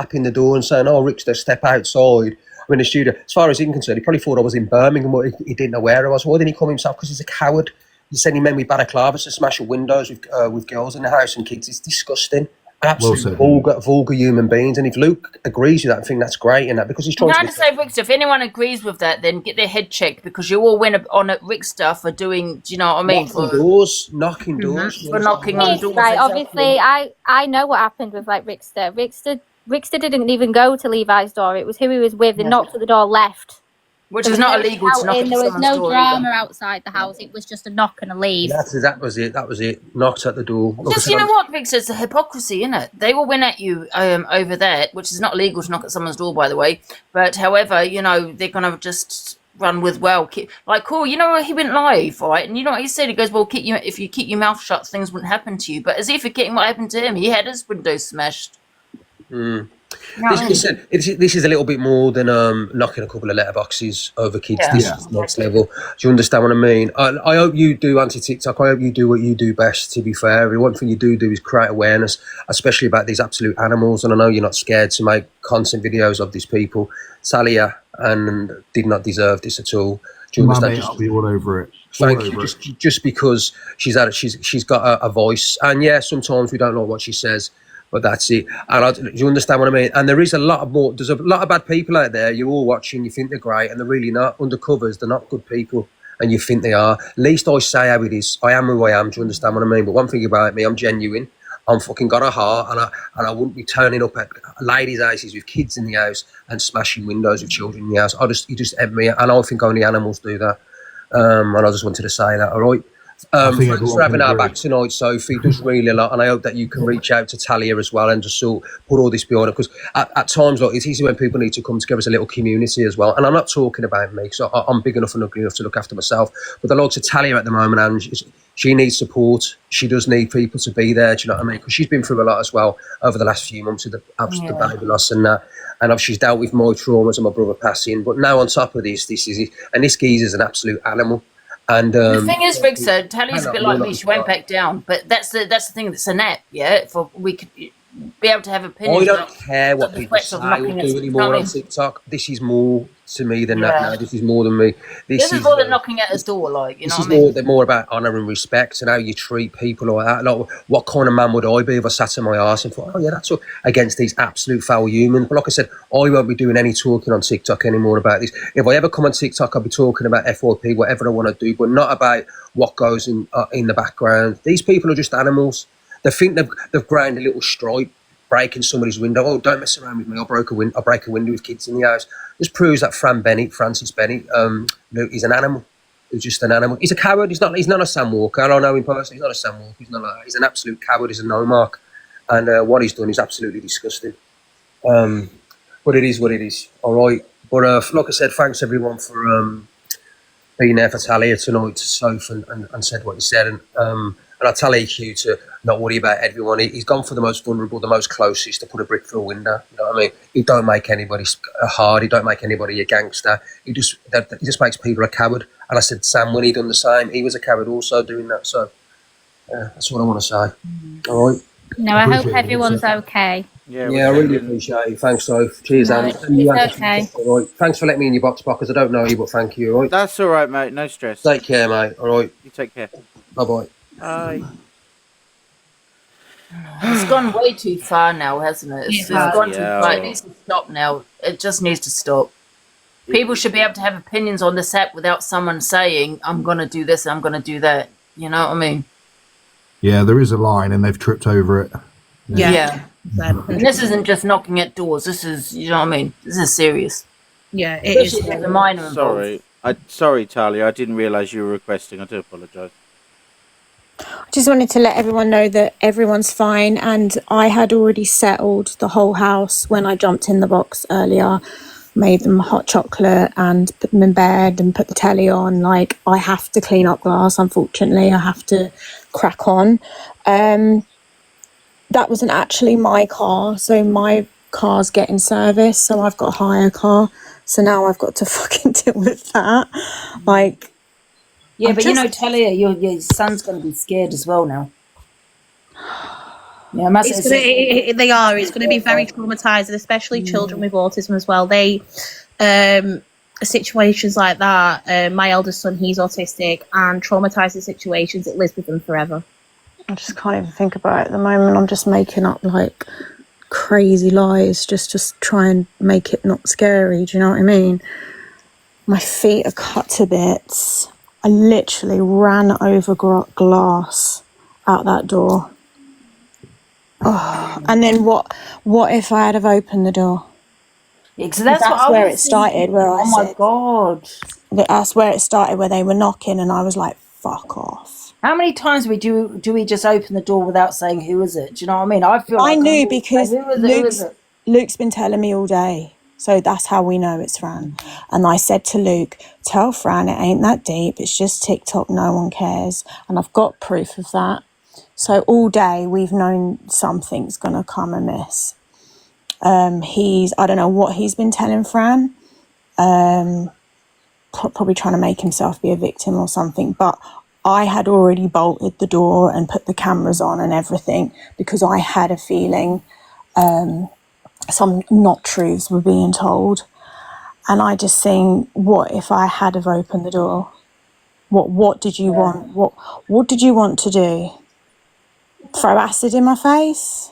tapping the door and saying, "Oh, Rickster, step outside." I'm in the studio. As far as he's concerned, he probably thought I was in Birmingham, but he didn't know where I was. Why didn't he come himself? Because he's a coward. He's sending men with balaclavas to smash the windows with girls in the house and kids. It's disgusting. Absolutely vulgar human beings. And if Luke agrees with that, I think that's great. And that because he's trying to say, Rickster, if anyone agrees with that, then get their head checked, because you all went on at Rickster for doing. Do you know what I mean? Knocking doors, for knocking on doors. Right. Obviously, I know what happened with Rickster. Rickster didn't even go to Levi's door. It was who he was with. They knocked at the door, left. Which is not illegal to knock at There was no drama either. Outside the house. It was just a knock and a leave. That was it. Knocked at the door. Just, you know what, Rick says, the hypocrisy, innit? They will win at you over that, which is not illegal to knock at someone's door, by the way. But, however, you know, they're going to just run with, cool, you know, he went live, right? And you know what he said? He goes, well, if you keep your mouth shut, things wouldn't happen to you. But as if forgetting what happened to him, he had his windows smashed. This is a little bit more than knocking a couple of letterboxes over kids. This is next level. Do you understand what I mean? I hope you do anti-TikTok. I hope you do what you do best, to be fair. One thing you do is create awareness, especially about these absolute animals. And I know you're not scared to make content videos of these people. Talia and did not deserve this at all. Do you understand? I'll be all over it. Thank you. Just because she's got a voice. And yeah, sometimes we don't like what she says. But that's it. And do you understand what I mean? And there's a lot of bad people out there. You're all watching, you think they're great, and they're really not. Undercovers, they're not good people, and you think they are. At least I say how it is. I am who I am. Do you understand what I mean? But one thing about me, I'm genuine. I'm fucking got a heart, and I wouldn't be turning up at ladies' houses with kids in the house and smashing windows with children in the house. You just ebb me, and I think only animals do that. And I just wanted to say that. All right. Thanks for having our back tonight, Sophie. It does really a lot, and I hope that you can reach out to Talia as well and just sort of put all this behind it, because at times it's easy when people need to come together as a little community as well. And I'm not talking about me, because I'm big enough and ugly enough to look after myself, but the likes of Talia at the moment, and she needs support. She does need people to be there. Do you know what I mean? Because she's been through a lot as well over the last few months with the baby loss and that. And she's dealt with my traumas and my brother passing. But now on top of this is it. And this geezer's an absolute animal. And the thing is, Rick said, Talia's a bit like me. She went back down, but that's the thing. That's an app, for we could be able to have opinions. I don't care what people say or do anymore on TikTok. This is more to me than that now. This is more than me. This is more than knocking at his door, like, you know what I mean? This is more about honour and respect and how you treat people like that. Like, what kind of man would I be if I sat in my arse and thought, oh yeah, that's all, against these absolute foul humans? But like I said, I won't be doing any talking on TikTok anymore about this. If I ever come on TikTok, I'll be talking about FYP, whatever I want to do, but not about what goes in the background. These people are just animals. They think they've ground a little stripe, breaking somebody's window. Oh, don't mess around with me. I'll break a window with kids in the house. This proves that Francis Bennett, he's an animal. He's just an animal. He's a coward. He's not a Sam Walker. I don't know him personally. He's not a Sam Walker. He's an absolute coward. He's a no mark. And what he's done is absolutely disgusting. But it is what it is. All right. But like I said, thanks everyone for being there for Talia tonight, to Soph, and said what he said. And I tell EQ to not worry about everyone. He's gone for the most vulnerable, the most closest to put a brick through a window. You know what I mean? He don't make anybody hard. He don't make anybody a gangster. He just makes people a coward. And I said, Sam, when he done the same, he was a coward also doing that. So that's what I want to say. All right. No, I hope everyone's okay. Yeah, I really appreciate it. Thanks, Soph. Cheers, Anne. It's okay. All right. Thanks for letting me in your box, because I don't know you, but thank you. All right. That's all right, mate. No stress. Take care, mate. All right. You take care. Bye-bye. Bye. It's gone way too far now, hasn't it? It's gone too far. It needs to stop now. It just needs to stop. People should be able to have opinions on this app without someone saying, I'm going to do this, I'm going to do that. You know what I mean? Yeah, there is a line and they've tripped over it. Yeah. And this isn't just knocking at doors. This is, you know what I mean? This is serious. Yeah, it is. The minor involved. Sorry, Talia. I didn't realise you were requesting. I do apologise. I just wanted to let everyone know that everyone's fine, and I had already settled the whole house when I jumped in the box earlier, made them hot chocolate and put them in bed and put the telly on. Like, I have to clean up glass, unfortunately. I have to crack on. That wasn't actually my car, so my car's getting serviced, so I've got a hire car, so now I've got to fucking deal with that. Like, yeah, but you know, Talia, your son's going to be scared as well now. Yeah, Matt, It's gonna, they are. It's going to be very traumatizing, especially children with autism as well. They, situations like that. My eldest son, he's autistic, and traumatizing situations, it lives with them forever. I just can't even think about it at the moment. I'm just making up like crazy lies just to try and make it not scary. Do you know what I mean? My feet are cut to bits. I literally ran over glass out that door. Oh, and then what if I had have opened the door? Yeah, so that's what I where was it started, thinking. where I Oh my said, God. that's where it started, where they were knocking, and I was like, fuck off. How many times do we just open the door without saying who is it? Do you know what I mean? I feel I like knew I'm always because saying, who is it? Luke's been telling me all day. So that's how we know it's Fran. And I said to Luke, tell Fran it ain't that deep. It's just TikTok. No one cares. And I've got proof of that. So all day we've known something's going to come amiss. I don't know what he's been telling Fran. Probably trying to make himself be a victim or something. But I had already bolted the door and put the cameras on and everything because I had a feeling some not truths were being told. And I just think, what if I had have opened the door? What did you want? What did you want to do? Throw acid in my face?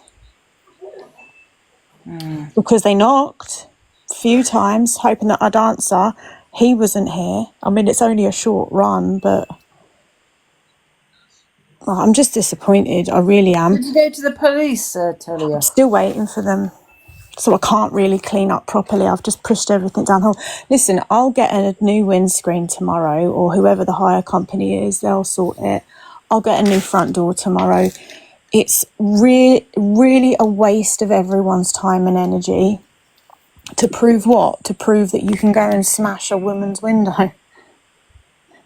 Because they knocked a few times, hoping that I'd answer. He wasn't here. I mean, it's only a short run, but I'm just disappointed. I really am. Did you go to the police, Talia? Still waiting for them. So I can't really clean up properly. I've just pushed everything downhill. Listen, I'll get a new windscreen tomorrow, or whoever the hire company is, they'll sort it. I'll get a new front door tomorrow. It's really a waste of everyone's time and energy. To prove what? To prove that you can go and smash a woman's window.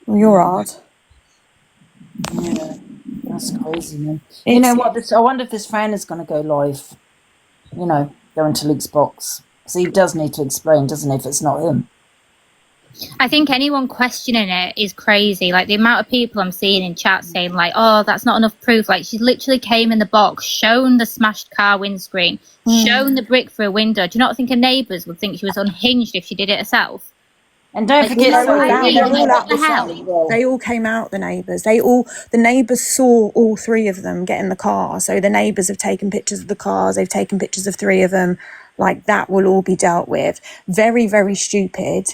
Well, you're hard. Yeah, that's crazy, man. You know what? I wonder if this fan is going to go live. You know, go into Luke's box. So he does need to explain, doesn't he, if it's not him? I think anyone questioning it is crazy. Like the amount of people I'm seeing in chat saying like, oh, that's not enough proof. Like she literally came in the box, shown the smashed car windscreen, shown the brick through a window. Do you not think her neighbours would think she was unhinged if she did it herself? And don't forget, they all came out, the neighbours. The neighbours saw all three of them get in the car. So the neighbours have taken pictures of the cars. They've taken pictures of three of them. Like that will all be dealt with. Very, very stupid.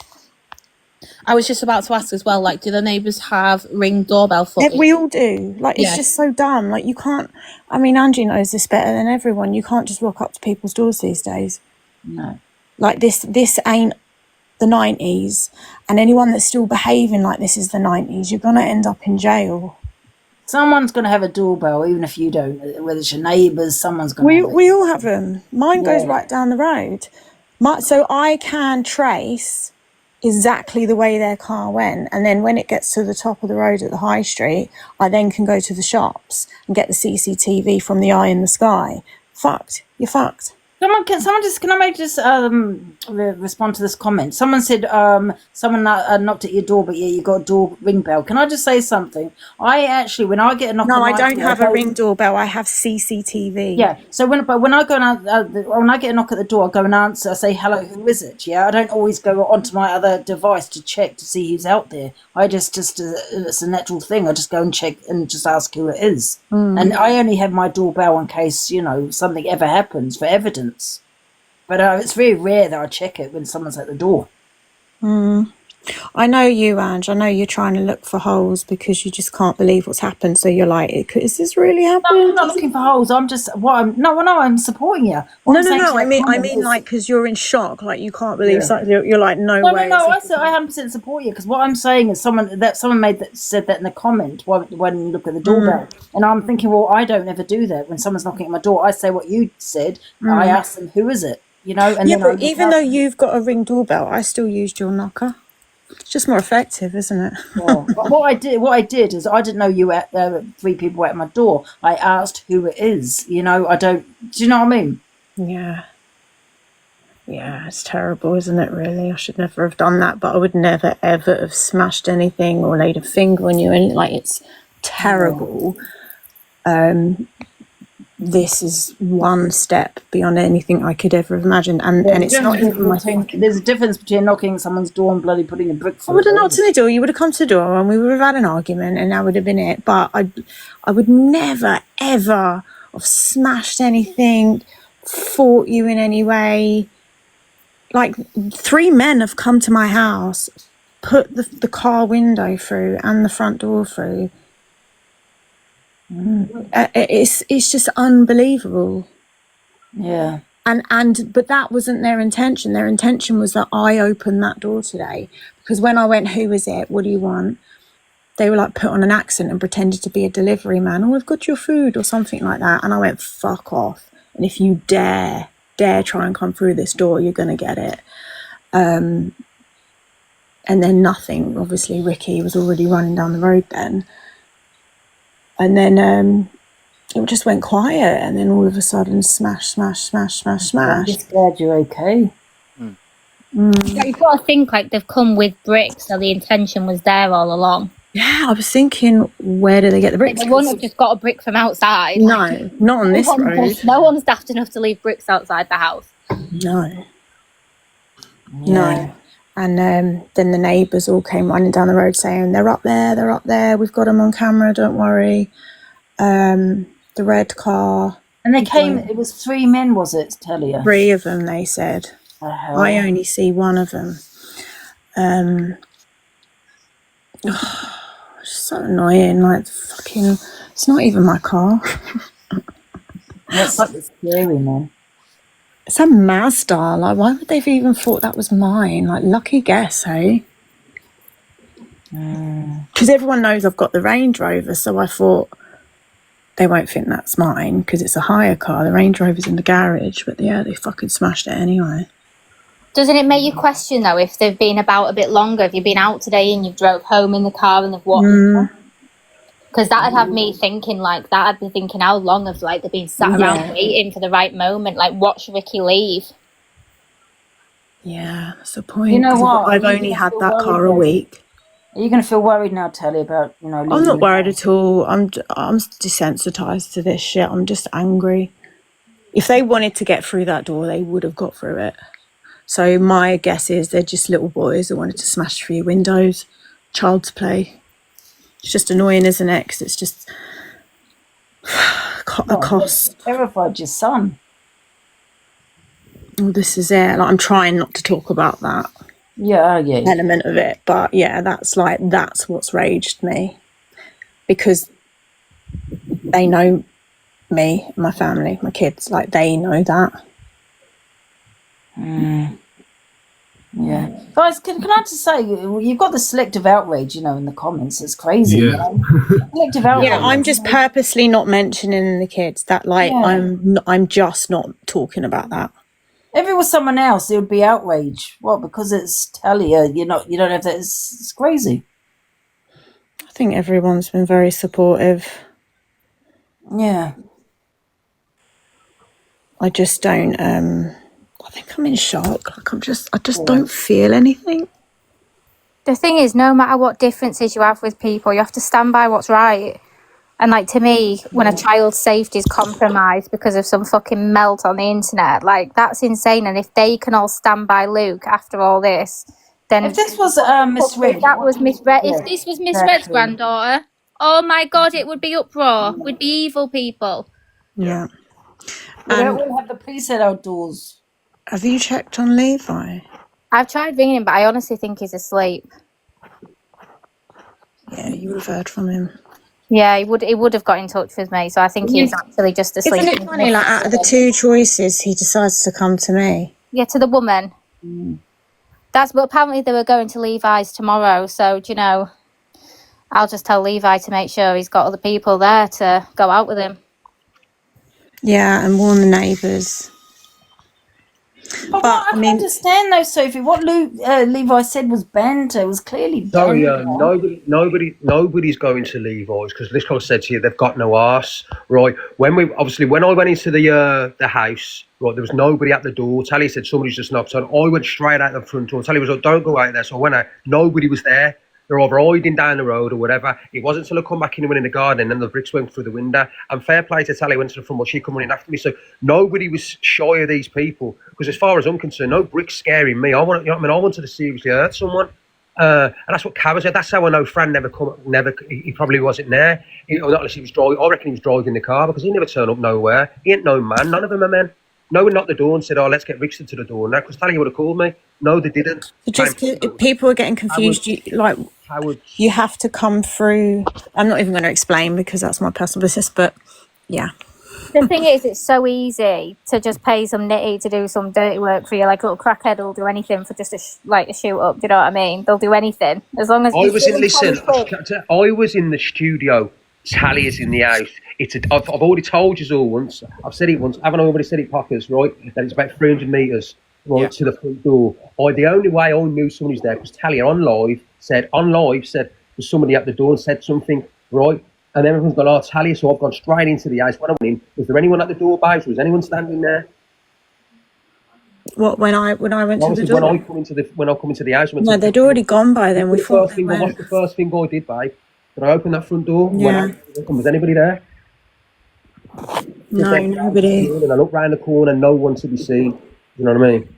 I was just about to ask as well, like, do the neighbours have Ring doorbell footage? We all do. Like, it's just so dumb. Like, you can't... I mean, Angie knows this better than everyone. You can't just walk up to people's doors these days. No. Like, this ain't the 90s. And anyone that's still behaving like this is the 90s, you're going to end up in jail. Someone's going to have a doorbell, even if you don't. Whether it's your neighbours, someone's going to have it. We all have them. Mine goes right down the road. So I can trace exactly the way their car went, and then when it gets to the top of the road at the high street, I then can go to the shops and get the CCTV from the eye in the sky. Fucked. You're fucked. Can I just respond to this comment? Someone said someone knocked at your door, but you got a door ring bell. Can I just say something? I actually, when I get a knock, I don't have a ring doorbell. I have CCTV. Yeah. So when I go when I get a knock at the door, I go and answer. I say hello. Who is it? Yeah. I don't always go onto my other device to check to see who's out there. I just it's a natural thing. I just go and check and just ask who it is. And I only have my doorbell in case something ever happens for evidence. But it's very rare that I check it when someone's at the door. I know you, Ange. I know you're trying to look for holes because you just can't believe what's happened. So you're like, is this really happening? No, I'm not looking for holes. I'm just I'm supporting you. I mean, like, because you're in shock, like you can't believe something. You're like, no way. No. I 100% support you because what I'm saying is someone said that in the comment when you look at the doorbell, and I'm thinking, well, I don't ever do that. When someone's knocking at my door, I say what you said. I ask them, who is it? And but even though you've got a ring doorbell, I still used your knocker. It's just more effective, isn't it? But what I did is I didn't know you at three people at my door. I asked who it is. I don't. Do you know what I mean? Yeah, it's terrible, isn't it? Really, I should never have done that. But I would never ever have smashed anything or laid a finger on you. And like, it's terrible. this is one step beyond anything I could ever have imagined. And it's not even my There's a difference between knocking at someone's door and bloody putting a brick I through would have it. knocked on the door, you would have come to the door and we would have had an argument and that would have been it. But I would never, ever have smashed anything, fought you in any way. Like 3 men have come to my house, put the car window through and the front door through. It's just unbelievable. Yeah. But that wasn't their intention. Their intention was that I opened that door today. Because when I went, who is it? What do you want? They were like put on an accent and pretended to be a delivery man. Oh, I've got your food or something like that. And I went, fuck off. And if you dare try and come through this door, you're going to get it. And then nothing. Obviously, Ricky was already running down the road then. And then it just went quiet. And then all of a sudden, smash, smash, smash, smash, smash. I'm just glad you're okay. But you've got to think like they've come with bricks, so the intention was there all along. Yeah, I was thinking, where do they get the bricks? They wouldn't have just got a brick from outside. No, not on this road. No one's daft enough to leave bricks outside the house. No. And then the neighbours all came running down the road saying, they're up there, we've got them on camera, don't worry. The red car. And they came, it was 3 men, was it, Talia? 3 of them, they said. I only see 1 of them. It's so annoying, like fucking, it's not even my car. That's scary, man. It's a Mazda, like why would they have even thought that was mine? Like lucky guess, hey? Because everyone knows I've got the Range Rover, so I thought they won't think that's mine because it's a hire car. The Range Rover's in the garage, but yeah, they fucking smashed it anyway. Doesn't it make you question though if they've been about a bit longer? If you've been out today and you've drove home in the car and they've watched, because that'd have me thinking like that. I'd be thinking how long have like they've been sat around waiting for the right moment, like watch Ricky leave. Yeah, that's the point. You know what? I've only had that car a week. Are you going to feel worried now, Talia, about, you know... I'm not worried at all. I'm desensitized to this shit. I'm just angry. If they wanted to get through that door, they would have got through it. So my guess is they're just little boys that wanted to smash through windows. Child's play. It's just annoying, isn't it? Because it's just a cost. Terrified your son. Oh, this is it. Like, I'm trying not to talk about that element of it. But yeah, that's what's raged me. Because they know me, my family, my kids. Like, they know that. Yeah, guys, can I just say, you've got the selective outrage, you know, in the comments. It's crazy. Yeah. You know? Selective outrage. Yeah, I'm just purposely not mentioning the kids. That I'm just not talking about that. If it was someone else, it would be outrage. What? Because it's Talia, you don't have that. It's crazy. I think everyone's been very supportive. Yeah. I just don't. I think I'm in shock. Like I just don't feel anything. The thing is, no matter what differences you have with people, you have to stand by what's right. And like to me, when a child's safety is compromised because of some fucking melt on the internet, like that's insane. And if they can all stand by Luke after all this, then If this was Miss Red, that was Miss Red. Yeah, If this was Miss Red's granddaughter, oh my god, it would be uproar. We'd be evil people. Yeah. we don't want to have the police at our doors. Have you checked on Levi? I've tried ringing him, but I honestly think he's asleep. Yeah, you would have heard from him. Yeah, he would have got in touch with me, so I think he's actually just asleep. Isn't it funny? Like out of the 2 choices, he decides to come to me. Yeah, to the woman. That's but apparently they were going to Levi's tomorrow, so do you know, I'll just tell Levi to make sure he's got other people there to go out with him. Yeah, and warn the neighbours. But I can't understand though, Sophie. What Levi said was banter. It was clearly banter. Sorry, nobody's going to Levi's because this guy said to you they've got no arse, right? When I went into the house, right, there was nobody at the door. Talia said somebody's just knocked on. I went straight out the front door. Talia was like, "Don't go out there." So I went out. Nobody was there. They're either hiding down the road or whatever. It wasn't until I come back in and went in the garden and the bricks went through the window. And fair play to Tally, went to the front, but she come running after me. So nobody was shy of these people. Because as far as I'm concerned, no bricks scaring me. I wanted to seriously hurt someone. And that's what Cava said. That's how I know Fran he probably wasn't there. Not unless he was driving. I reckon he was driving the car because he never turned up nowhere. He ain't no man. None of them are men. No one knocked the door and said, "Oh, let's get Rickson to the door now," because Tally would have called me. No, they didn't. So just people are getting confused. You have to come through. I'm not even going to explain because that's my personal business. But yeah, The thing is, it's so easy to just pay some nitty to do some dirty work for you. Like a little crackhead will do anything for just a shoot up. Do you know what I mean? They'll do anything as long as. I was in the studio. Tally is in the house. I've already told you all once. I've said it once. Haven't I already said it, Pockers? Right? That it's about 300 meters to the front door. The only way I knew someone was there was Tally on live said there's somebody at the door and said something, right? And everyone's gone, "Oh, Tally." So I've gone straight into the house. When I went in, was there anyone at the door, babes? Was anyone standing there? What when I went to the door? When I come into the house. No, they'd already gone by then. What's the first thing I did, babe? Did I open that front door? Yeah. Was anybody there? No, nobody. And I looked round the corner, no one to be seen. You know what I mean?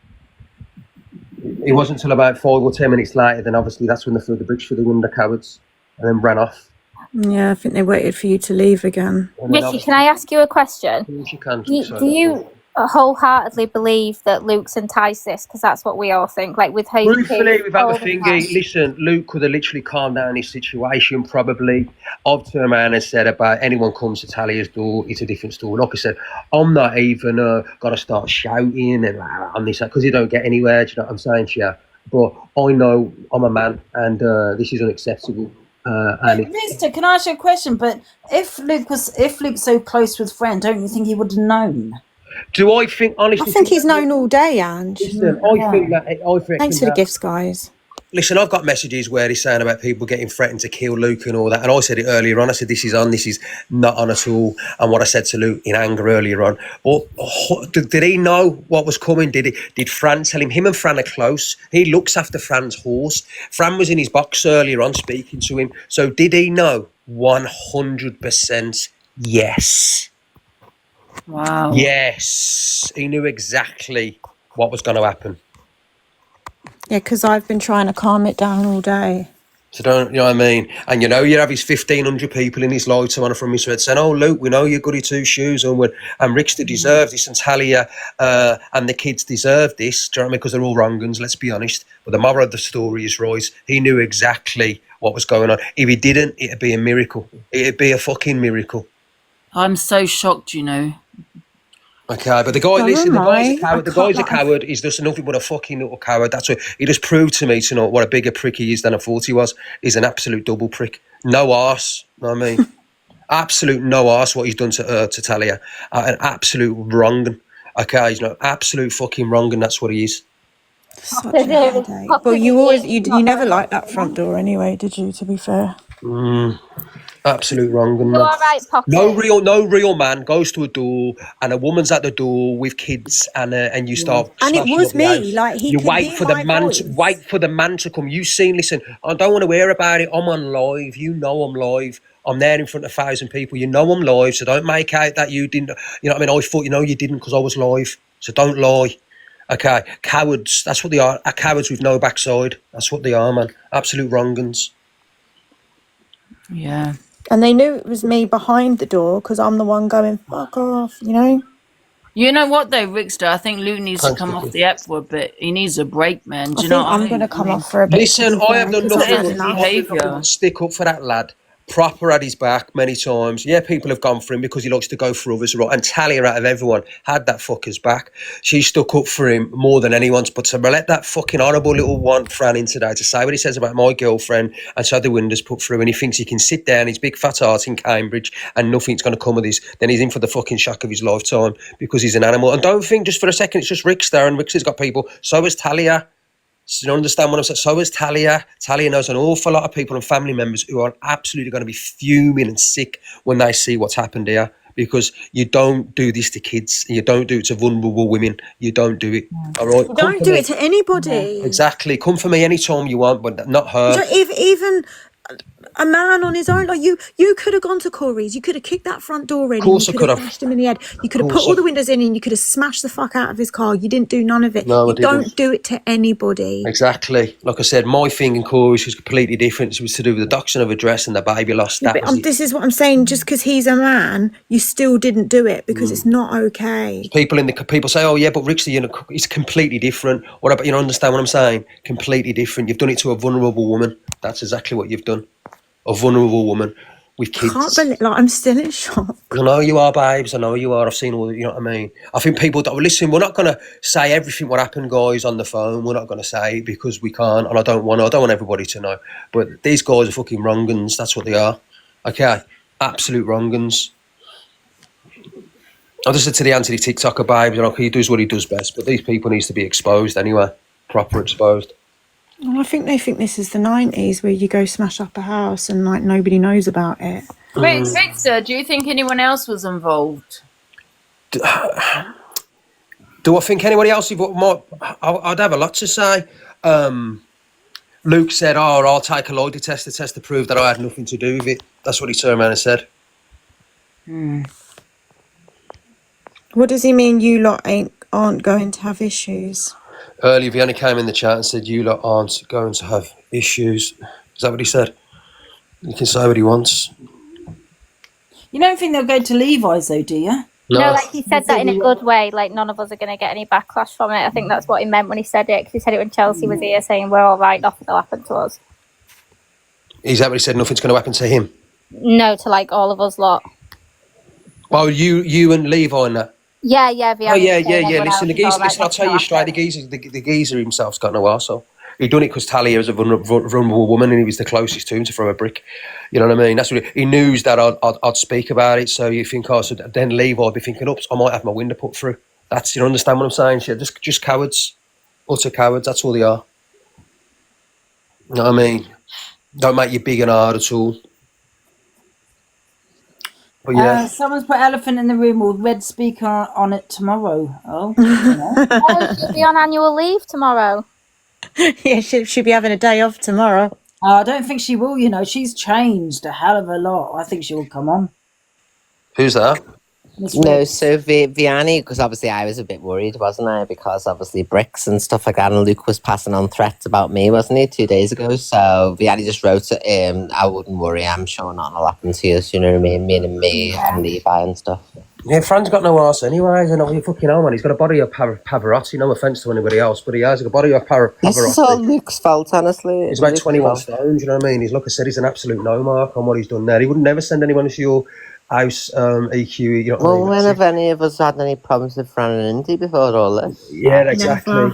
It wasn't until about 5 or 10 minutes later, then obviously that's when they threw the bricks through the window, cowards, and then ran off. Yeah, I think they waited for you to leave again. Ricky, can I ask you a question? You can. Do you wholeheartedly believe that Luke's enticed this? Because that's what we all think. Like with Hayden. Truthfully, without the thingy, listen, Luke could have literally calmed down his situation, probably. I've turned around and said about anyone comes to Talia's door, it's a different story. Like I said, I'm not even got to start shouting and on this, because you don't get anywhere, do you know what I'm saying, Chia? But I know I'm a man, and this is unacceptable. Mister, can I ask you a question? But if Luke's so close with Fran, don't you think he would have known? Do I think, honestly? I think he's known all day, Ange. Listen, I think that. Thanks for the gifts, guys. Listen, I've got messages where he's saying about people getting threatened to kill Luke and all that. And I said it earlier on. I said, this is not on at all. And what I said to Luke in anger earlier on. But did he know what was coming? Did Fran tell him? Him and Fran are close. He looks after Fran's horse. Fran was in his box earlier on speaking to him. So did he know? 100% yes. Wow. Yes. He knew exactly what was going to happen. Yeah, because I've been trying to calm it down all day. So don't, you know what I mean? And you have his 1,500 people in his lifetime from his head saying, "Oh, Luke, we know you're goody two shoes, and Rickster deserves this, and Talia and the kids deserve this." Do you know what I mean? Because they're all wrong uns, let's be honest. But the moral of the story is, Royce, he knew exactly what was going on. If he didn't, it'd be a miracle. It'd be a fucking miracle. I'm so shocked, Okay, but the guy's a coward. The guy's a coward. He's just nothing but a fucking little coward. That's what he just proved to me tonight. What a bigger prick he is than I thought he was. He's an absolute double prick. No arse. You know what I mean? Absolute no arse. What he's done to Talia. An absolute wrong. Okay, he's not absolute fucking wrong, and that's what he is. Such a headache. But you never liked that front door anyway, did you? To be fair. Absolute wrong. You all right, Pocket? No real man goes to a door and a woman's at the door with kids and you start. And it was me. Like he. You wait for the man to come. You seen? Listen, I don't want to hear about it. I'm on live. You know I'm live. I'm there in front of 1,000 people. You know I'm live. So don't make out that you didn't. You know what I mean? I thought you didn't because I was live. So don't lie. Okay, cowards. That's what they are. Cowards with no backside. That's what they are, man. Absolute wrong-uns. Yeah. And they knew it was me behind the door because I'm the one going, fuck off, You know what though, Rickster? I think Luke needs to come off the app for a bit. He needs a break, man. Do you know what I mean? I'm going to come off for a bit. Listen, I have done nothing but stick up for that lad. Proper at his back many times. Yeah, people have gone for him because he likes to go for others, right? And Talia, out of everyone, had that fucker's back. She stuck up for him more than anyone's. But to let that fucking horrible little one Fran in today to say what he says about my girlfriend and so the windows put through, and he thinks he can sit there in his big fat heart in Cambridge and nothing's going to come of this, then he's in for the fucking shock of his lifetime because he's an animal. And don't think just for a second it's just Rickster, and Rickster's got people. So is Talia. So you understand what I'm saying? So is Talia. Talia knows an awful lot of people and family members who are absolutely going to be fuming and sick when they see what's happened here because you don't do this to kids. You don't do it to vulnerable women. You don't do it. All right. You don't do it to anybody. Exactly. Come for me anytime you want, but not You her. don't, even a man on his own, like you could have gone to Corey's. You could have kicked that front door in. Of course and I you could have. bashed him in the head. You could have course put all I- the windows in, and you could have smashed the fuck out of his car. You didn't do none of it. No, I you don't didn't. do it to anybody. Exactly. Like I said, my thing in Corey's was completely different. It was to do with the doxing of a dress and the baby loss. Yeah, That but was it. this is what I'm saying. Just because he's a man, you still didn't do it because it's not okay. People say, "Oh yeah, but Rick's it's completely different." What about, understand what I'm saying? Completely different. You've done it to a vulnerable woman. That's exactly what you've done. A vulnerable woman with kids. Can't believe, like, I'm still in shock. I know you are, babes. I know you are. I've seen all. You know what I mean? I think people that listen. We're not going to say everything what happened, guys, on the phone. We're not going to say it because we can't, and I don't want everybody to know. But these guys are fucking wrong-uns. That's what they are. Okay, absolute wrong-uns. I just said to the anti-TikToker, babes, he does what he does best. But these people needs to be exposed anyway, proper exposed. Well, I think they think this is the 90s where you go smash up a house and like nobody knows about it. Wait, Victor, do you think anyone else was involved? Do I think anybody else might? I'd have a lot to say. Luke said, "Oh, I'll take a lie detector test to prove that I had nothing to do with it." That's what he turned around and said. What does he mean? You lot aren't going to have issues? Earlier, Vienna came in the chat and said, "You lot aren't going to have issues." Is that what he said? He can say what he wants. You don't think they'll go to Levi's though, do you? No, like he said that in a good way. Like none of us are going to get any backlash from it. I think that's what he meant when he said it. Because he said it when Chelsea was here, saying we're all right, nothing will happen to us. Is that what he said? Nothing's going to happen to him. No, to like all of us lot. Oh, you and Levi and that. Yeah. Oh yeah. Listen, the geezer. Listen, I'll tell you straight. The geezer himself's got no arsehole. He done it because Talia was a vulnerable woman, and he was the closest to him to throw a brick. You know what I mean? That's what he knew, that I'd speak about it. So you think, so then Levi would be thinking, "Oops, I might have my window put through." That's, you understand what I'm saying? Yeah, just cowards, utter cowards. That's all they are. You know what I mean? Don't make you big and hard at all. But yeah. Someone's put elephant in the room with red speaker on it tomorrow. Oh, Oh, she'll be on annual leave tomorrow. Yeah, she'll be having a day off tomorrow. I don't think she will. She's changed a hell of a lot. I think she will come on. Who's that? No, so Vianney, because obviously I was a bit worried, wasn't I? Because obviously bricks and stuff like that, and Luke was passing on threats about me, wasn't he, 2 days ago? So Vianney just wrote it, I wouldn't worry, I'm sure nothing will happen to us, you know what I mean? Me and Levi and stuff. Yeah, Fran's got no arse anyways. I know you fucking know, man. He's got a body of Pavarotti. No offence to anybody else, but he has a body of Pavarotti. This is all Luke's fault, honestly. He's about 21 stones, you know what I mean? Like I said, he's an absolute no mark on what he's done there. He would never send anyone to your house, EQ, you know what I mean? When have any of us had any problems with Fran and Indy before all this? Yeah, exactly.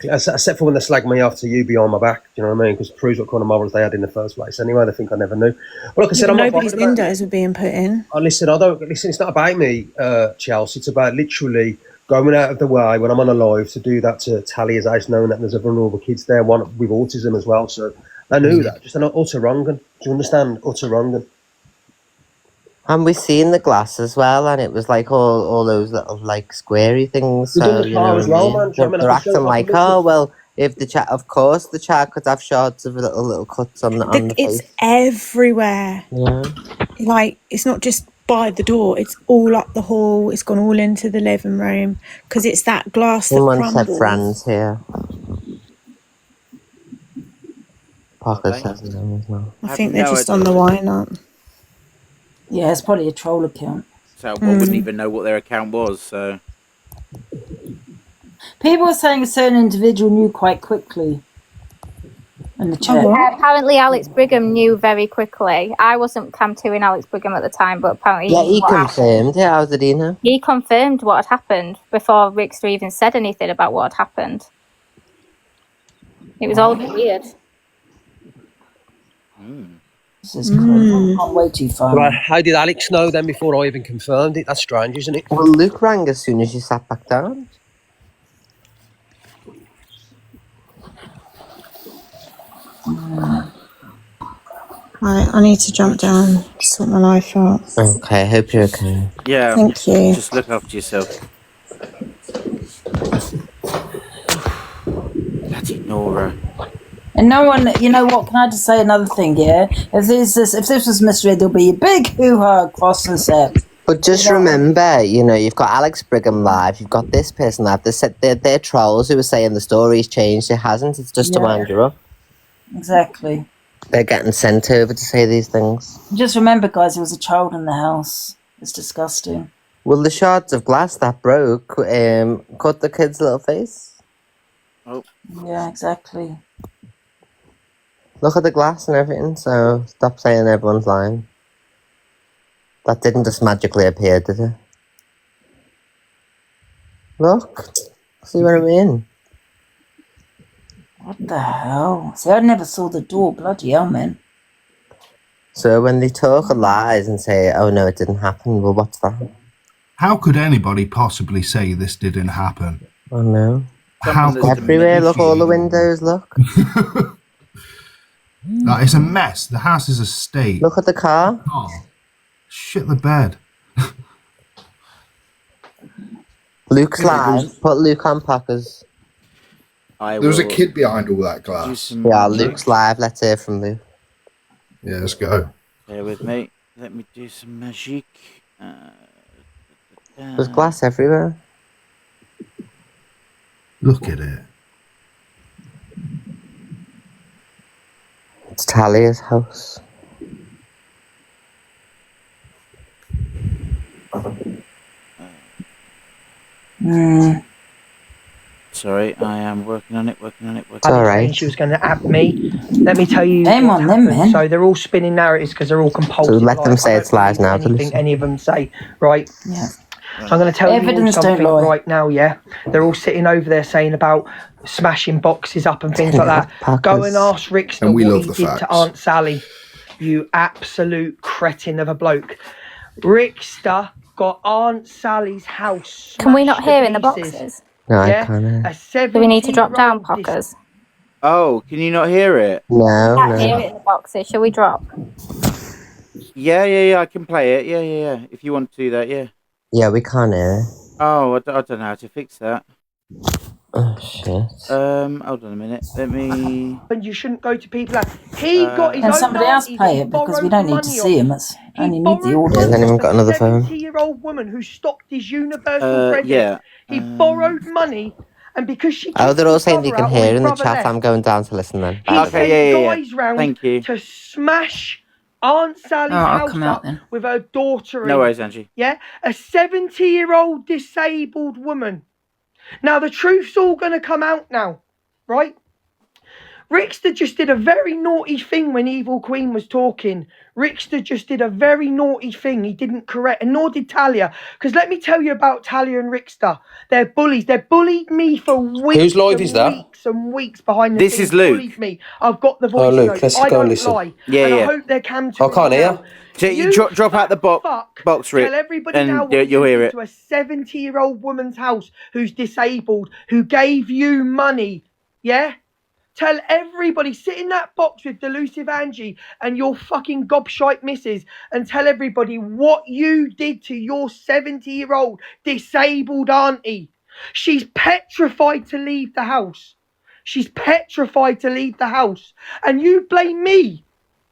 Except for when they slag me off to you behind my back, you know what I mean? Because it proves what kind of morals they had in the first place. Anyway, they think I never knew. But like I said, nobody's windows were being put in. Listen, it's not about me, Chelsea. It's about literally going out of the way when I'm on a live to do that to Talia's house, knowing that there's a vulnerable kids there, one with autism as well. So I knew that. Just an utter wrong. Do you understand? Utter wrong. And we seen the glass as well, and it was like all those little like squarey things. So, you know, as well, man. They're acting like, oh well, if the child, of course, the child could have shards of little cuts on the It's face. everywhere. Yeah. Like, it's not just by the door, it's all up the hall, it's gone all into the living room because it's that glass that Someone crumbles. said Fran's here. Parker says his name as well. I think they're just on the wine up. Yeah, it's probably a troll account. So I wouldn't even know what their account was. So People are saying a certain individual knew quite quickly in the chat. Apparently, Alex Brigham knew very quickly. I wasn't cam 2 in Alex Brigham at the time, but apparently He confirmed. Yeah, how did he know? He confirmed what had happened before Rickster even said anything about what had happened. It was all a bit weird. This is crazy. I can't wait too far. Right, how did Alex know then before I even confirmed it? That's strange, isn't it? Well, Luke rang as soon as you sat back down. I need to jump down, sort my life out. Okay, I hope you're okay. Yeah. Thank you. Just look after yourself. Bloody Nora. And no one, you know what? Can I just say another thing? Yeah, if this was misread, there'll be a big hoo-ha across the set. But just remember, you've got Alex Brigham live, you've got this person live. They're trolls who are saying the story's changed. It hasn't. It's just to wind you up. Exactly. They're getting sent over to say these things. Just remember, guys, there was a child in the house. It's disgusting. Well, the shards of glass that broke cut the kid's little face. Oh. Yeah, exactly. Look at the glass and everything, so stop saying everyone's lying. That didn't just magically appear, did it? Look. See what I mean? What the hell? See, I never saw the door. Bloody hell, man. So when they talk lies and say, oh no, it didn't happen, well, what's that? How could anybody possibly say this didn't happen? Oh no. How could Everywhere, look, all the windows, look. Like, it's a mess. The house is a state. Look at the car. Oh, shit the bed. Luke's live. Put Luke on Pockers. There was a kid behind all that glass. Yeah, Luke's live. Let's hear from Luke. Yeah, let's go. Bear with me. Let me do some magic. There's glass everywhere. Look at it. It's Talia's house. Sorry, I am working on it. It's all right. She was going to app me. Let me tell you. Shame on them, man. So they're all spinning narratives because they're all compulsive. So let them say I it's lies don't now, believe anything please. any of them say, right? Yeah. So I'm going to tell Evidence you all something don't lie. right now, yeah? They're all sitting over there saying about smashing boxes up and things like that. Packers. Go and ask Rickster And we what love he the did facts. to Aunt Sally. You absolute cretin of a bloke. Rickster got Aunt Sally's house. Can we not smashed hear to in the pieces. boxes? No, Yeah? I can't. A Do we need to drop down, 70-year-old Pockers? Oh, can you not hear it? No, Can't hear no. it in the boxes. Shall we drop? Yeah, I can play it. Yeah. If you want to do that, yeah. Yeah, we can't hear it. Oh, I don't know how to fix that. Oh, shit. Hold on a minute. Let me. And you shouldn't go to people like he got his Can own somebody else auntie play that it because we borrowed don't need to money see off. him. It's He only need the borrowed audio. Has anyone money got off another a phone? 70-year-old woman who stopped his universal credit. Yeah. He borrowed money, and because she Oh, kicked they're all his saying they brother can out or hear his in the brother chat. left, I'm going down to listen then. he Okay, sent yeah. guys round Thank you. to smash Aunt Sally's I'll house come out up then. with her daughter in. No worries, Angie. Yeah, a 70-year-old disabled woman. Now the truth's all going to come out now, right? Rickster just did a very naughty thing when Evil Queen was talking. Rickster just did a very naughty thing. He didn't correct, and nor did Talia. Because let me tell you about Talia and Rickster. They're bullies. They bullied me for weeks. Whose live and is that? Weeks and weeks behind the This scenes. is Luke. Bullied me. I've got the voice Oh, Luke, notes. let's I go don't listen. lie. Yeah, and yeah. I hope they cam to I can't it hear. now. So you drop out the box, Rick, Tell everybody and now what you'll hear you it. did to a 70-year-old woman's house who's disabled, who gave you money. Yeah? Tell everybody, sit in that box with Delusive Angie and your fucking gobshite missus and tell everybody what you did to your 70-year-old disabled auntie. She's petrified to leave the house. She's petrified to leave the house. And you blame me.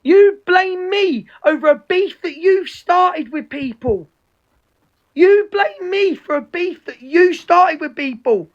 You blame me over a beef that you started with people. You blame me for a beef that you started with people.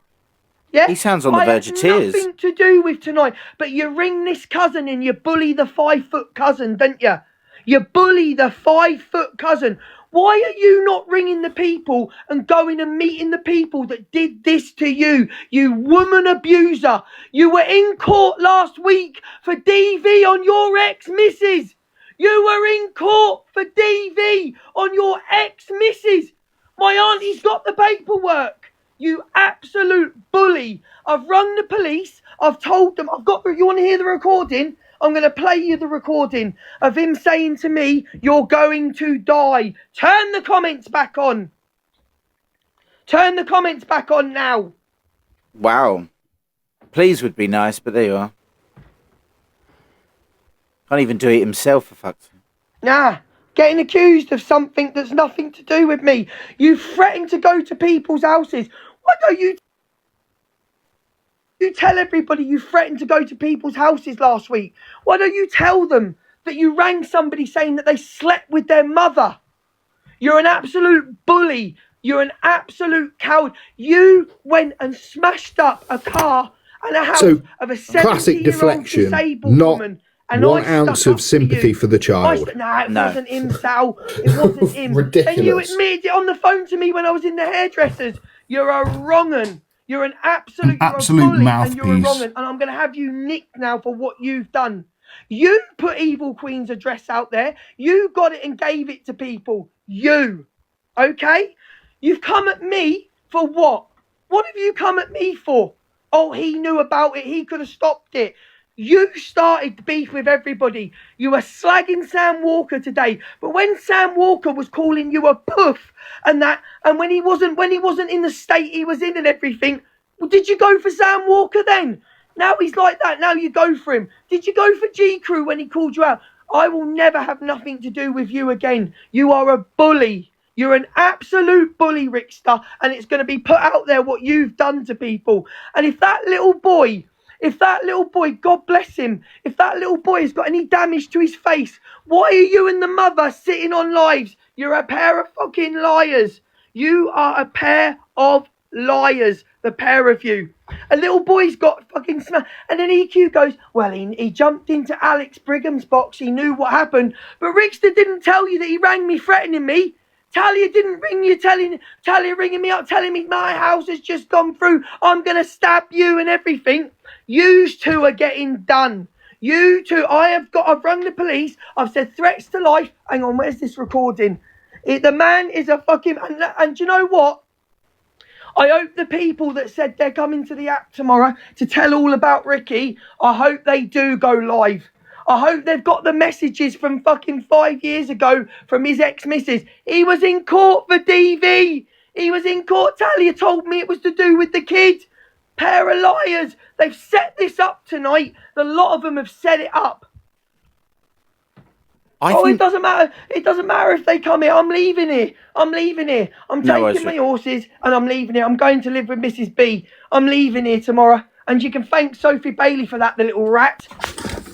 Yeah? He sounds on the verge of I tears. had nothing to do with tonight, but you ring this cousin and you bully the 5-foot cousin, don't you? You bully the 5-foot cousin. Why are you not ringing the people and going and meeting the people that did this to you, you woman abuser? You were in court last week for DV on your ex-missus. You were in court for DV on your ex-missus. My auntie's got the paperwork. You absolute bully. I've rung the police. I've told them. You want to hear the recording? I'm going to play you the recording of him saying to me, you're going to die. Turn the comments back on. Turn the comments back on now. Wow. Please would be nice, but there you are. Can't even do it himself, for fuck's sake. Nah, getting accused of something that's nothing to do with me. You threaten to go to people's houses. Why don't you tell everybody you threatened to go to people's houses last week? Why don't you tell them that you rang somebody saying that they slept with their mother? You're an absolute bully. You're an absolute coward. You went and smashed up a car and a house So, of a classic 70-year-old deflection, disabled not woman. And 1 I ounce stuck of up sympathy you. for the child. It wasn't him, Sal. It wasn't him. Ridiculous. And you admitted it on the phone to me when I was in the hairdressers. You're a wrong 'un. You're an absolute, you're absolute a bully, and mouthpiece. you're a wrong 'un. And I'm going to have you nicked now for what you've done. You put Evil Queen's address out there. You got it and gave it to people. You. Okay? You've come at me for what? What have you come at me for? Oh, he knew about it. He could have stopped it. You started the beef with everybody. You were slagging Sam Walker today, but when Sam Walker was calling you a puff and that, and when he wasn't in the state he was in and everything, well, did you go for Sam Walker then? Now he's like that. Now you go for him. Did you go for G Crew when he called you out? I will never have nothing to do with you again. You are a bully. You're an absolute bully, Rickster, and it's going to be put out there what you've done to people. And if that little boy, God bless him, if that little boy has got any damage to his face, why are you and the mother sitting on lives? You're a pair of fucking liars. You are a pair of liars, the pair of you. A little boy's got fucking smashed. And then EQ goes, well, he jumped into Alex Brigham's box. He knew what happened. But Rickster didn't tell you that he rang me threatening me. Talia didn't ring you, Talia ringing me up, telling me my house has just gone through. I'm going to stab you and everything. You two are getting done. You two, I've rung the police. I've said threats to life. Hang on, where's this recording? The man is a fucking, and do you know what? I hope the people that said they're coming to the app tomorrow to tell all about Ricky, I hope they do go live. I hope they've got the messages from fucking 5 years ago from his ex-missus. He was in court for DV. He was in court. Talia told me it was to do with the kid. Pair of liars. They've set this up tonight. A lot of them have set it up. It doesn't matter. It doesn't matter if they come here. I'm leaving here. I'm taking my horses and I'm leaving here. I'm going to live with Mrs. B. I'm leaving here tomorrow. And you can thank Sophie Bailey for that, the little rat.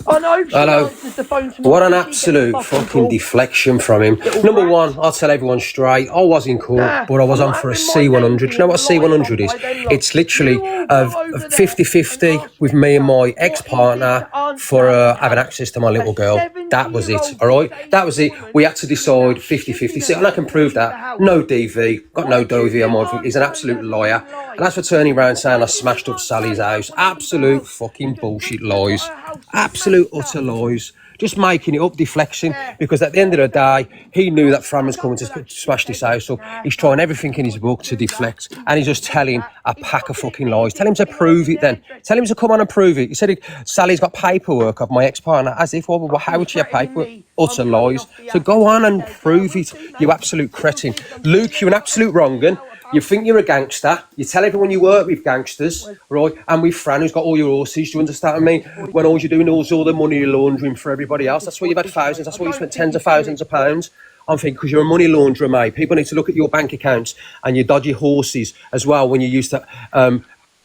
I know she answers the phone tomorrow. What an absolute fucking deflection from him. Number one, I'll tell everyone straight, I was in court, but I was on for a C100. Do you know what a C100 is? It's literally 50-50 with me and my ex-partner for having access to my little girl. That was it, all right? That was it. We had to decide 50-50. See, and I can prove that. No DV. Got no DV on my phone. He's an absolute liar. And that's for turning around saying I smashed up Sally's house. Absolute fucking bullshit lies. Absolute utter lies. Just making it up, deflection, because at the end of the day, he knew that Fran was coming to smash this house up. He's trying everything in his book to deflect, and he's just telling a pack of fucking lies. Tell him to prove it then. Tell him to come on and prove it. He said Sally's got paperwork of my ex-partner, as if, well, how would she have paperwork? Utter lies. So go on and prove it, you absolute cretin. Luke, you're an absolute wrong-un. You think you're a gangster. You tell everyone you work with gangsters, right? And with Fran, who's got all your horses. Do you understand what I mean? When all you're doing is all the money you're laundering for everybody else. That's why you've had thousands. That's why you spent tens of thousands of pounds. I'm thinking, because you're a money launderer, mate. People need to look at your bank accounts and your dodgy horses as well. When you used to,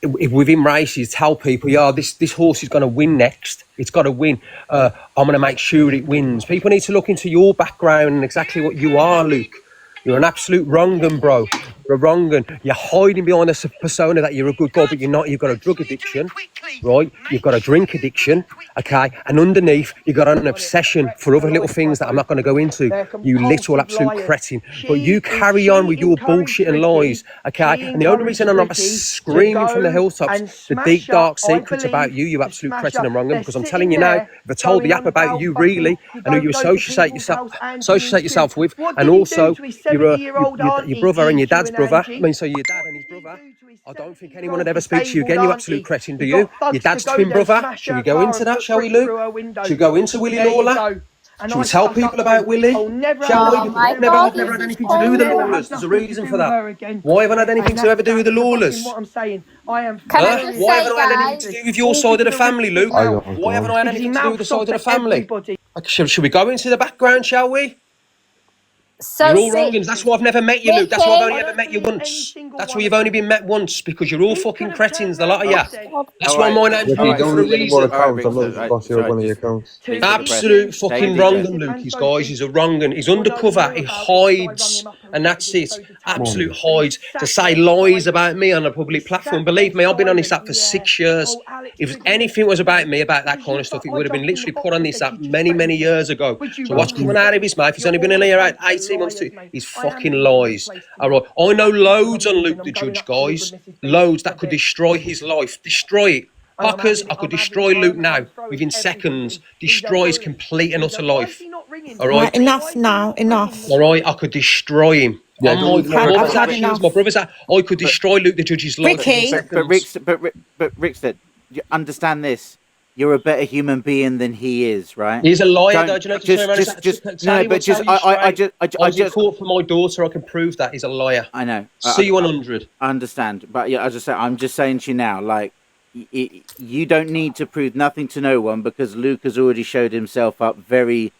within races, tell people, yeah, this horse is going to win next. It's got to win. I'm going to make sure it wins. People need to look into your background and exactly what you are, Luke. You're an absolute wrong-un, bro. You're a wrong-un. You're hiding behind this persona that you're a good guy, but you're not. You've got a drug addiction, right? You've got a drink addiction, okay? And underneath, you've got an obsession for other little things that I'm not going to go into, you little absolute cretin. But you carry on with your bullshit and lies, okay? And the only reason I'm not screaming from the hilltops the deep, dark secrets about you absolute cretin and wrong-un, because I'm telling you now, if I told the app about you really, and who you associate yourself with, and also your brother and your dad's brother. I mean, so your dad and his brother. I don't think anyone would ever speak to you again, you absolute cretin, do you? Your dad's twin brother. Should we go into that, shall we, Luke? Should we go into Willie Lawler? Should we tell people about Willie? Shall we? Because I've never had anything to do with the Lawlers. There's a reason for that. Why haven't I had anything to ever do with the Lawlers? Can I just say, Why haven't I had anything to do with your side of the family, Luke? Why haven't I had anything to do with the side of the family? Should we go into the background, shall we? So You're all see- wrong, and that's why I've never met you, Luke. That's why I've only Ricky. ever met you once. That's why you've only been met once, because you're all fucking cretins, the lot of you. That's why my name's Ricky, Luke don't for a need any more reason. accounts. I'm not boss here on one of your accounts. Absolute fucking wrong and Luke, guys. He's a wrong and he's undercover. He hides, and that's it. Absolute hides to say lies about me on a public platform. Believe me, I've been on this app for 6 years. If anything was about me, about that kind of stuff, it would have been literally put on this app many, many years ago. So what's coming out of his mouth? He's only been in here 18 months too. He's fucking lies. All right, I know loads on Luke the Judge, guys. Loads that could destroy his life. Destroy it. Fuckers, I could destroy Luke now within seconds. Destroy his complete and utter life. All right. Right, enough now. Enough. All right, I could destroy him. Yeah, I've had enough. My brother's that I could destroy Luke the Judge's life. Ricky. But Rickstead, you understand this. You're a better human being than he is, right? He's a liar, Don't- though. Do you know, I just fought for my daughter. I can prove that he's a liar. I know. C100. I understand, but yeah, as I say, I'm just saying to you now, like, you don't need to prove nothing to no one because Luke has already showed himself up very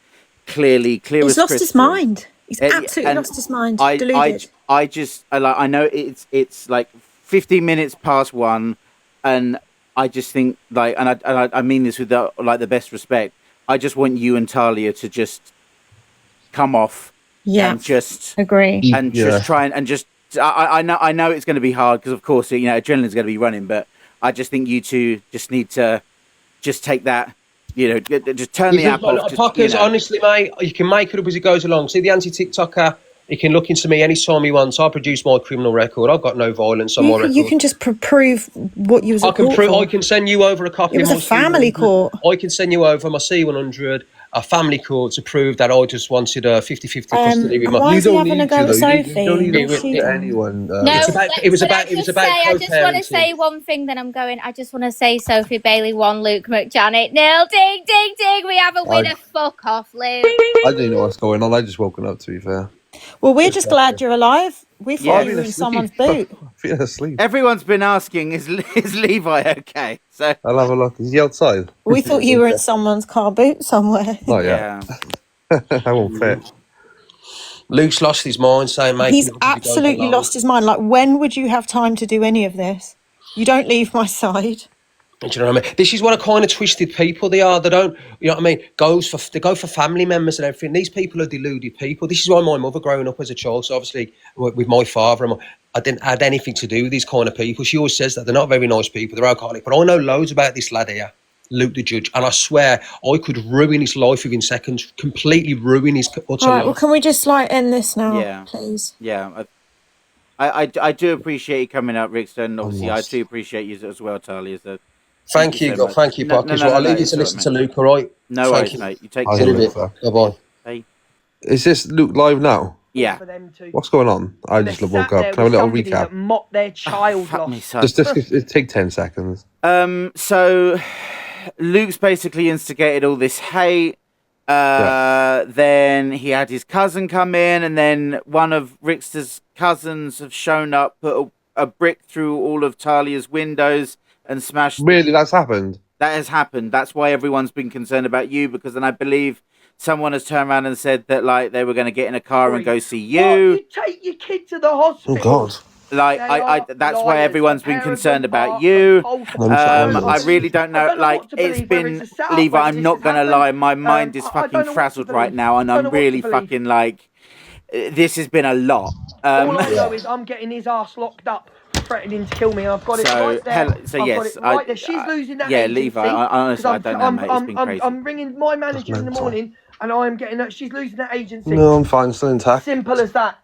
clearly, clear He's as lost his crystal. mind. He's absolutely and lost his mind. I Deluded. I know it's like 15 minutes past 1, and I just think like, and I mean this with the best respect. I just want you and Talia to just come off, and just agree, and just try and just. I know it's going to be hard because of course adrenaline's going to be running, but I just think you two just need to just take that. Just turn the app off. Pockers, honestly, mate, you can make it up as it goes along. See the anti-TikToker. He can look into me anytime he wants. I produce my criminal record. I've got no violence on my record. You can just prove what you was. I can send you over a copy. It was of a my family court. I can send you over my C100, a family court to prove that I just wanted a 50-50 custody with my. Why is he having a go at Sophie? You don't need to anyone. No, it was about. I just want to say one thing. Then I'm going. I just want to say Sophie Bailey won. Luke McJanet nil. Ding, ding, ding. We have a winner. Fuck off, Luke. I didn't know what's going on. I just woken up. To be fair. Well, we're just glad you're alive. We thought you were in someone's boot. Feeling asleep. Everyone's been asking, is Levi okay? So I'll have a look. Is he outside? We thought you were in someone's car boot somewhere. Not yet. I won't fit. Luke's lost his mind, saying, "Mate, He's absolutely lost his mind. Like, when would you have time to do any of this? You don't leave my side. Do you know what I mean? This is what a kind of twisted people they are. They don't, you know what I mean? They go for family members and everything. These people are deluded people. This is why my mother, growing up as a child, so obviously with my father, I didn't have anything to do with these kind of people. She always says that they're not very nice people. They're alcoholic. But I know loads about this lad here, Luke the Judge, and I swear I could ruin his life within seconds. Completely ruin his utter All right. life. Well, can we just end this now, Yeah. please? yeah, I do appreciate you coming out, Rickstone. Obviously, I do appreciate you as well, Talia. So Thank you, so much. thank you, No, Pockers. no, Well, I'll no, leave you it's to all listen right, to mate. Luke, all right? No Thank worries, you. mate. You take I'll care. do See you in a bit. Bye-bye. Hey. Is this Luke live now? Yeah. What's going on? I just woke up. Can I have a little recap? Mocked their child Fuck me, loss. son. Just take 10 seconds. So Luke's basically instigated all this hate. Then he had his cousin come in, and then one of Rickster's cousins have shown up, put a brick through all of Talia's windows and smashed. Really, that's happened? That has happened. That's why everyone's been concerned about you, because then I believe someone has turned around and said that like they were going to get in a car and go see you. You take your kid to the hospital. Oh, God. Like that's why liars. everyone's The been parents concerned are about you. sorry. I really don't know. I don't know Like what to believe, it's whether been, it's a setup, Levi. whether I'm this not has gonna happened. lie. My mind is I don't fucking know what to frazzled believe. right now, and I don't I'm know what to really believe. fucking like. This has been a lot. All I know is I'm getting his ass locked up, threatening to kill me. I've got it right there. I've got yes, it right there. She's losing that yeah, agency. Levi. I honestly, I don't know, mate. It's been crazy. I'm ringing my manager in the morning, and I am getting that. She's losing that agency. No, I'm fine. Still intact. Simple as that.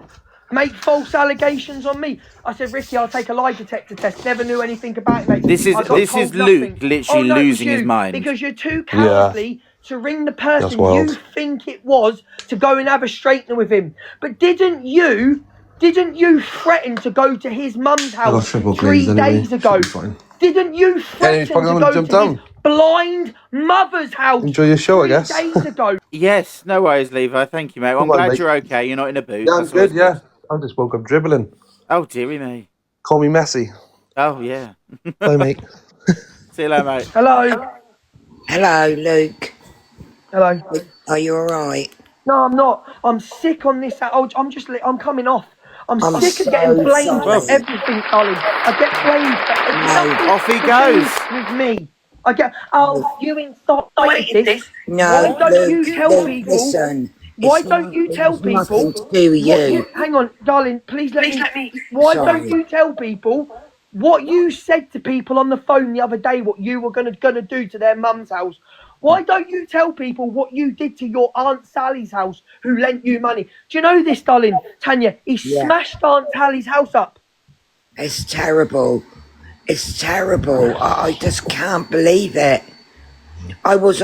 Make false allegations on me. I said, Ricky, I'll take a lie detector test. Never knew anything about it, mate. This is I got told Luke nothing. literally Oh, no, it was losing his you, mind. because you're too cowardly to ring the person wild. you think it was to go and have a straightener with him. But didn't you threaten to go to his mum's house 3 days ago? Didn't you threaten to go to his blind mother's house? Enjoy your show, I guess. 3 days ago. Yes, no worries, Levi. Thank you, mate. Well, I'm Come on, glad mate. you're okay. You're not in a boot. Yeah, I'm That's always good, yeah. I just woke up dribbling. Oh, dearie me. Call me Messi. Oh, yeah. Bye, mate. See you later, mate. Hello. Hello, Luke. Hello. Are you all right? No, I'm not. I'm sick on this. I'm coming off. I'm sick so of getting blamed sorry. for everything, darling. I get blamed for nothing Off he to do goes. with me. I get, you incited this. No, Why don't you tell Luke, people? listen. Why It's don't not- you it tell has people? nothing to do with you. Hang on, darling. Please let me. Why Sorry. don't you tell people what you said to people on the phone the other day? What you were gonna do to their mum's house? Why don't you tell people what you did to your Aunt Sally's house, who lent you money? Do you know this, darling? Tanya, he smashed Aunt Sally's house up. It's terrible. It's terrible. I just can't believe it. I was